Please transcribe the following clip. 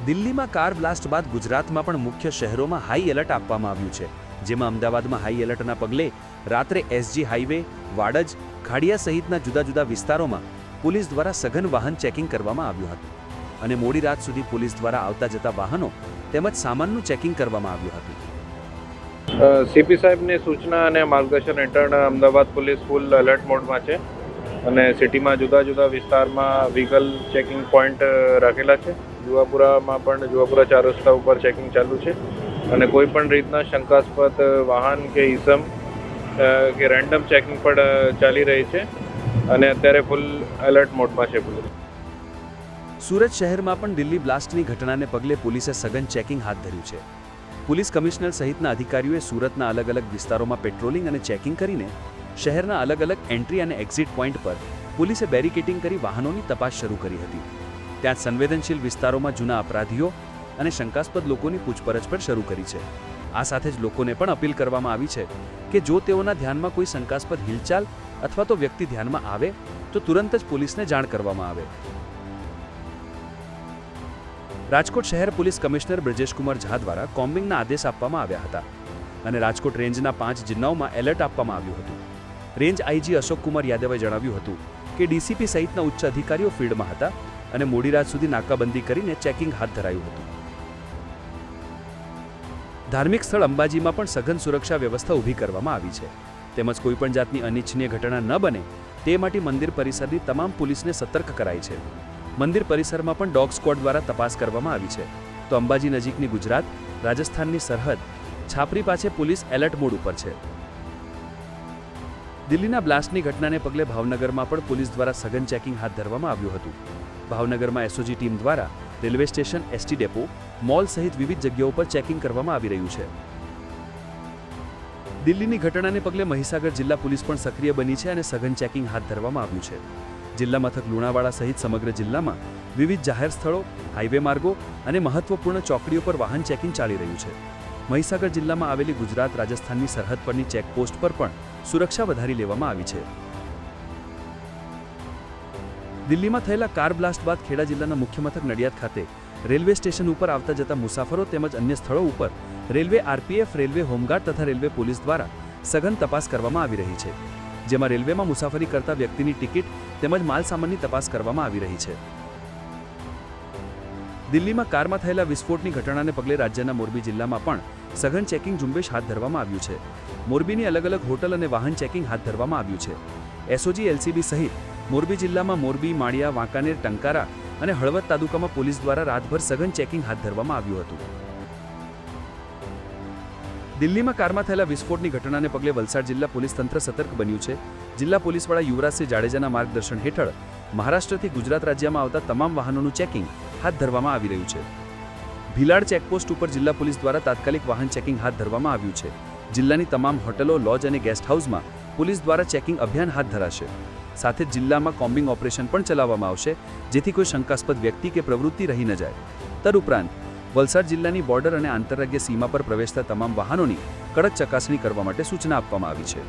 દિલ્હીમાં car blast બાદ ગુજરાતમાં પણ મુખ્ય શહેરોમાં હાઈ એલર્ટ આપવામાં આવ્યું છે, જેમાં અમદાવાદમાં હાઈ એલર્ટના પગલે રાત્રે એસજી હાઈવે, વાડજ, ખાડિયા સહિતના જુદા જુદા વિસ્તારોમાં પોલીસ દ્વારા સઘન વાહન ચેકિંગ કરવામાં આવ્યું હતું અને મોડી રાત સુધી પોલીસ દ્વારા આવતા જતા વાહનો તેમજ સામાનનું ચેકિંગ કરવામાં આવ્યું હતું. સીપી સાહેબની સૂચના અને માર્ગદર્શન હેઠળ અમદાવાદ પોલીસ ફૂલ એલર્ટ મોડમાં છે અને સિટીમાં જુદા જુદા વિસ્તારમાં વ્હીકલ ચેકિંગ પોઈન્ટ રાખેલા છે. જુવાપુરામાં પણ જુવાપુરા 4 રસ્તા ઉપર ચેકિંગ ચાલુ છે અને કોઈ પણ રીતના શંકાસ્પદ વાહન કે ઈસમ કે રેન્ડમ ચેકિંગ પણ ચાલી રહી છે અને અત્યારે ફૂલ એલર્ટ મોડમાં છે પોલીસ. સુરત શહેરમાં પણ દિલ્હી બ્લાસ્ટની ઘટનાને પગલે પોલીસે સઘન ચેકિંગ હાથ ધર્યું છે. પોલીસ કમિશનર સહિતના અધિકારીઓએ સુરતના અલગ અલગ વિસ્તારોમાં પેટ્રોલિંગ અને ચેકિંગ કરીને શહેરના અલગ અલગ એન્ટ્રી અને એક્ઝિટ પોઈન્ટ પર પોલીસે બેરિકેડિંગ કરી વાહનોની તપાસ શરૂ કરી હતી. ત્યાં સંવેદનશીલ વિસ્તારોમાં જૂના અપરાધીઓ અને શંકાસ્પદ લોકોની પૂછપરછ પણ શરૂ કરી છે. આ સાથે જ લોકોને પણ અપીલ કરવામાં આવી છે કે જો તેઓના ધ્યાનમાં કોઈ શંકાસ્પદ હિલચાલ અથવા તો વ્યક્તિ ધ્યાનમાં આવે તો તુરંત જ પોલીસને જાણ કરવામાં આવે. રાજકોટ શહેર પોલીસ કમિશનર બ્રજેશકુમાર ઝા દ્વારા કોમ્બિંગના આદેશ આપવામાં આવ્યા હતા અને રાજકોટ રેન્જના 5 જિલ્લાઓમાં એલર્ટ આપવામાં આવ્યું હતું. રેન્જ આઈજી અશોકકુમાર યાદવે જણાવ્યું હતું કે ડીસીપી સહિતના ઉચ્ચ અધિકારીઓ ફિલ્ડમાં હતા અને મોડી રાત સુધી નાકાબંધી કરીને ચેકિંગ હાથ ધરાયું હતું. ધાર્મિક સ્થળ અંબાજીમાં પણ સઘન સુરક્ષા વ્યવસ્થા ઊભી કરવામાં આવી છે તેમજ કોઈપણ જાતની અનિચ્છનીય ઘટના ન બને તે માટે મંદિર પરિસરની તમામ પોલીસને સતર્ક કરાઈ છે. મંદિર પરિસરમાં પણ ડોગ સ્ક્વોડ દ્વારા તપાસ કરવામાં આવી છે. તો અંબાજી નજીકની ગુજરાત રાજસ્થાનની સરહદ છાપરી પાસે પોલીસ એલર્ટ મોડ ઉપર છે. દિલ્હીના બ્લાસ્ટની ઘટનાને પગલે ભાવનગરમાં પણ પોલીસ દ્વારા સઘન ચેકિંગ હાથ ધરવામાં આવ્યું હતું. ભાવનગરમાં એસઓજી ટીમ દ્વારા railway station, ST depot, mall સહિત વિવિધ જગ્યાઓ પર ચેકિંગ કરવામાં આવી રહ્યું છે. દિલ્હીની ઘટનાને પગલે મહીસાગર જિલ્લા પોલીસ પણ સક્રિય બની છે અને સઘન ચેકિંગ હાથ ધરવામાં આવ્યું છે. જિલ્લા મથક લુણાવાડા સહિત સમગ્ર જિલ્લામાં વિવિધ જાહેર સ્થળો, હાઈવે માર્ગો અને મહત્વપૂર્ણ ચોકડીઓ પર વાહન ચેકિંગ ચાલી રહ્યું છે. મહીસાગર જિલ્લામાં આવેલી ગુજરાત રાજસ્થાનની સરહદ પરની ચેકપોસ્ટ પર પણ સુરક્ષા વધારી લેવામાં આવી છે. દિલ્હીમાં થયેલા કાર બ્લાસ્ટ બાદ ખેડા જિલ્લાના મુખ્ય મથક નડિયાદ ખાતે રેલવે સ્ટેશન ઉપર આવતા જતા મુસાફરો તેમજ અન્ય સ્થળો ઉપર રેલવે આરપીએફ, રેલવે હોમગાર્ડ તથા રેલવે પોલીસ દ્વારા સઘન તપાસ કરવામાં આવી રહી છે, જેમાં રેલવેમાં મુસાફરી કરતા વ્યક્તિની ટિકિટ તેમજ માલસામાનની તપાસ કરવામાં આવી રહી છે. દિલ્હીમાં કારમાં થયેલા વિસ્ફોટની ઘટનાને પગલે રાજ્યના મોરબી જિલ્લામાં પણ સઘન ચેકિંગ ઝુંબેશ હાથ ધરવામાં આવ્યું છે. મોરબીની અલગ અલગ હોટલ અને વાહન ચેકિંગ હાથ ધરવામાં આવ્યું છે. એસઓજી, એલસીબી સહિત મોરબી જિલ્લામાં મોરબી, માળિયા, વાંકાનેર, ટંકારા અને હળવદ તાલુકામાં પોલીસ દ્વારા રાતભર સઘન ચેકિંગ હાથ ધરવામાં આવ્યું હતું. દિલ્હીમાં કારમાં થયેલા વિસ્ફોટની ઘટનાને પગલે વલસાડ જિલ્લા પોલીસ તંત્ર સતર્ક બન્યું છે. જિલ્લા પોલીસ વડા યુવરાજસિંહ જાડેજાના માર્ગદર્શન હેઠળ મહારાષ્ટ્રથી ગુજરાત રાજ્યમાં આવતા તમામ વાહનોનું ચેકિંગ હાથ ધરવામાં આવી રહ્યું છે. ભીલાડ ચેકપોસ્ટ ઉપર જિલ્લા પોલીસ દ્વારા તાત્કાલિક વાહન ચેકિંગ હાથ ધરવામાં આવ્યું છે. જિલ્લાની તમામ હોટલો, લોજ અને ગેસ્ટ હાઉસમાં પોલીસ દ્વારા ચેકિંગ અભિયાન હાથ ધરાશે. સાથે જ જિલ્લામાં કોમ્બિંગ ઓપરેશન પણ ચલાવવામાં આવશે, જેથી કોઈ શંકાસ્પદ વ્યક્તિ કે પ્રવૃત્તિ રહી ન જાય. તદુપરાંત વલસાડ જિલ્લાની બોર્ડર અને આંતરરાજ્ય સીમા પર પ્રવેશતા તમામ વાહનોની કડક ચકાસણી કરવા માટે સૂચના આપવામાં આવી છે.